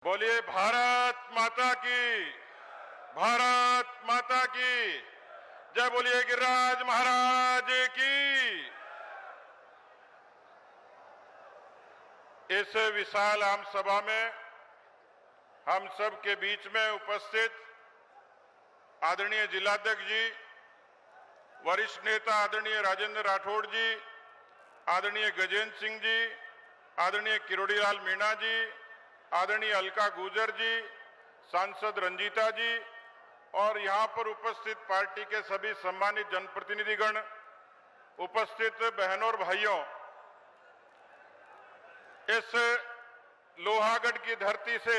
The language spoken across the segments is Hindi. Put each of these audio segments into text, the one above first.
बोलिए भारत माता की, भारत माता की जय। बोलिए गिरिराज महाराज की। इस विशाल आम सभा में हम सब के बीच में उपस्थित आदरणीय जिलाध्यक्ष जी, वरिष्ठ नेता आदरणीय राजेंद्र राठौड़ जी, आदरणीय गजेंद्र सिंह जी, आदरणीय किरोड़ीलाल मीणा जी, आदरणीय अलका गुर्जर जी, सांसद रंजीता जी और यहां पर उपस्थित पार्टी के सभी सम्मानित जनप्रतिनिधिगण, उपस्थित बहनों और भाइयों, इस लोहागढ़ की धरती से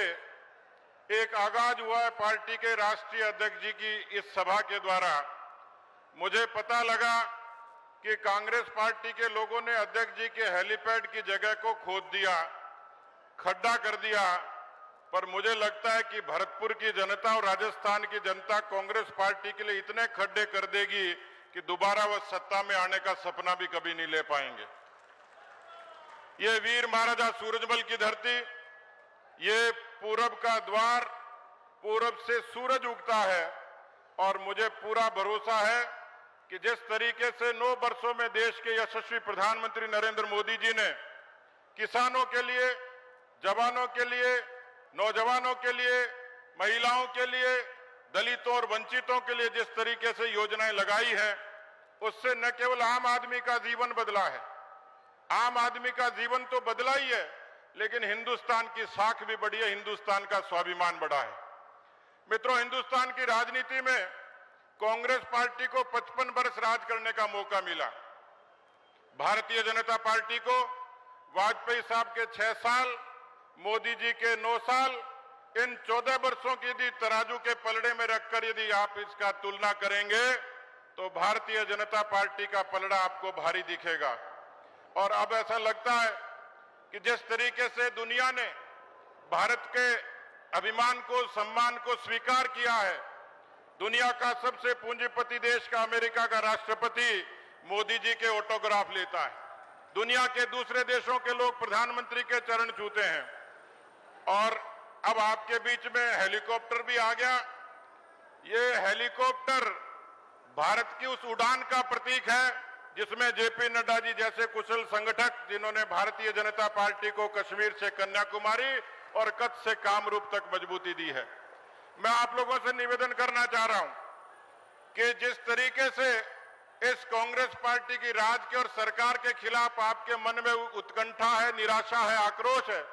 एक आगाज हुआ है पार्टी के राष्ट्रीय अध्यक्ष जी की इस सभा के द्वारा। मुझे पता लगा कि कांग्रेस पार्टी के लोगों ने अध्यक्ष जी के हेलीपैड की जगह को खोद दिया, खड्डा कर दिया, पर मुझे लगता है कि भरतपुर की जनता और राजस्थान की जनता कांग्रेस पार्टी के लिए इतने खड्डे कर देगी कि दोबारा वह सत्ता में आने का सपना भी कभी नहीं ले पाएंगे। ये वीर महाराजा सूरजमल की धरती, ये पूरब का द्वार, पूरब से सूरज उगता है और मुझे पूरा भरोसा है कि जिस तरीके से 9 वर्षों में देश के यशस्वी प्रधानमंत्री नरेंद्र मोदी जी ने किसानों के लिए, जवानों के लिए, नौजवानों के लिए, महिलाओं के लिए, दलितों और वंचितों के लिए जिस तरीके से योजनाएं लगाई हैं, उससे न केवल आम आदमी का जीवन बदला है, आम आदमी का जीवन तो बदला ही है, लेकिन हिंदुस्तान की साख भी बढ़ी है, हिंदुस्तान का स्वाभिमान बढ़ा है। मित्रों, हिंदुस्तान की राजनीति में कांग्रेस पार्टी को 55 वर्ष राज करने का मौका मिला। भारतीय जनता पार्टी को वाजपेयी साहब के 6 साल, मोदी जी के 9 साल, इन 14 वर्षों की यदि तराजू के पलड़े में रखकर यदि आप इसका तुलना करेंगे तो भारतीय जनता पार्टी का पलड़ा आपको भारी दिखेगा। और अब ऐसा लगता है कि जिस तरीके से दुनिया ने भारत के अभिमान को, सम्मान को स्वीकार किया है, दुनिया का सबसे पूंजीपति देश का अमेरिका का राष्ट्रपति मोदी जी के ऑटोग्राफ लेता है, दुनिया के दूसरे देशों के लोग प्रधानमंत्री के चरण छूते हैं, और अब आपके बीच में हेलीकॉप्टर भी आ गया। ये हेलीकॉप्टर भारत की उस उड़ान का प्रतीक है जिसमें जेपी नड्डा जी जैसे कुशल संगठक, जिन्होंने भारतीय जनता पार्टी को कश्मीर से कन्याकुमारी और कच्छ से कामरूप तक मजबूती दी है। मैं आप लोगों से निवेदन करना चाह रहा हूं कि जिस तरीके से इस कांग्रेस पार्टी की राज के और सरकार के खिलाफ आपके मन में उत्कंठा है, निराशा है, आक्रोश है,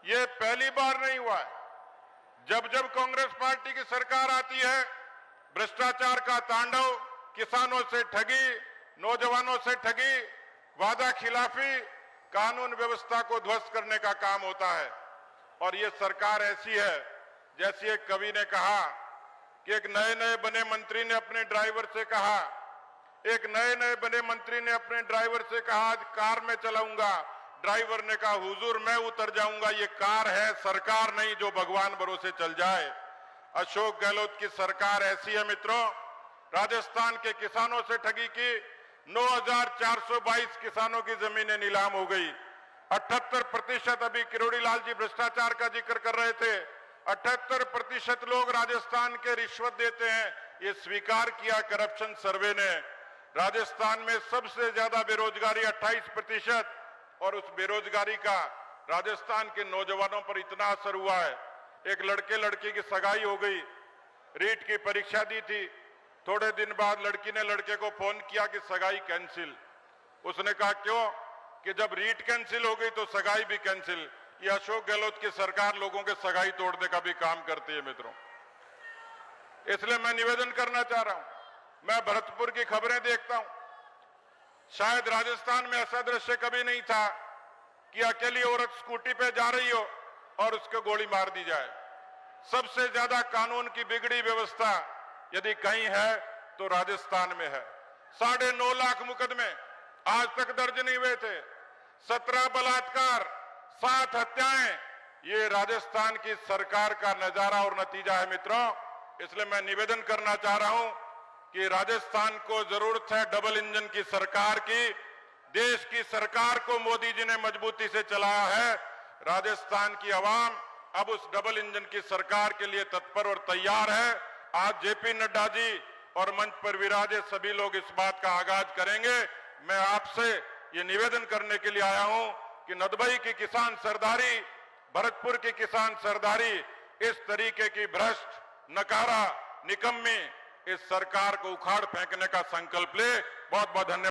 ये पहली बार नहीं हुआ है। जब जब कांग्रेस पार्टी की सरकार आती है, भ्रष्टाचार का तांडव, किसानों से ठगी, नौजवानों से ठगी, वादा खिलाफी, कानून व्यवस्था को ध्वस्त करने का काम होता है। और ये सरकार ऐसी है जैसी एक कवि ने कहा कि एक नए नए बने मंत्री ने अपने ड्राइवर से कहा, एक नए नए बने मंत्री ने अपने ड्राइवर से कहा, आज कार में चलाऊंगा। ड्राइवर ने कहा, हुजूर मैं उतर जाऊंगा, ये कार है, सरकार नहीं जो भगवान भरोसे चल जाए। अशोक गहलोत की सरकार ऐसी है मित्रों। राजस्थान के किसानों से ठगी की, 9,422 किसानों की जमीनें नीलाम हो गई। 78%, अभी किरोड़ीलाल जी भ्रष्टाचार का जिक्र कर रहे थे, 78% लोग राजस्थान के रिश्वत देते हैं, ये स्वीकार किया करप्शन सर्वे ने। राजस्थान में सबसे ज्यादा बेरोजगारी 28%, और उस बेरोजगारी का राजस्थान के नौजवानों पर इतना असर हुआ है। एक लड़के लड़की की सगाई हो गई, रीट की परीक्षा दी थी, थोड़े दिन बाद लड़की ने लड़के को फोन किया कि सगाई कैंसिल। उसने कहा क्यों? कि जब रीट कैंसिल हो गई तो सगाई भी कैंसिल। ये अशोक गहलोत की सरकार लोगों के सगाई तोड़ने का भी काम करती है मित्रों। इसलिए मैं निवेदन करना चाह रहा हूं, मैं भरतपुर की खबरें देखता हूं, शायद राजस्थान में ऐसा दृश्य कभी नहीं था कि अकेली औरत स्कूटी पे जा रही हो और उसको गोली मार दी जाए। सबसे ज्यादा कानून की बिगड़ी व्यवस्था यदि कहीं है तो राजस्थान में है। 9.5 लाख मुकदमे आज तक दर्ज नहीं हुए थे, 17 बलात्कार, 7 हत्याएं, ये राजस्थान की सरकार का नजारा और नतीजा है मित्रों। इसलिए मैं निवेदन करना चाह रहा हूं कि राजस्थान को जरूरत है डबल इंजन की सरकार की। देश की सरकार को मोदी जी ने मजबूती से चलाया है। राजस्थान की आवाम अब उस डबल इंजन की सरकार के लिए तत्पर और तैयार है। आज जेपी नड्डा जी और मंच पर विराजे सभी लोग इस बात का आगाज करेंगे। मैं आपसे ये निवेदन करने के लिए आया हूं कि नदबई की किसान सरदारी, भरतपुर की किसान सरदारी, इस तरीके की भ्रष्ट, नकारा, निकम्मी इस सरकार को उखाड़ फेंकने का संकल्प ले। बहुत बहुत धन्यवाद।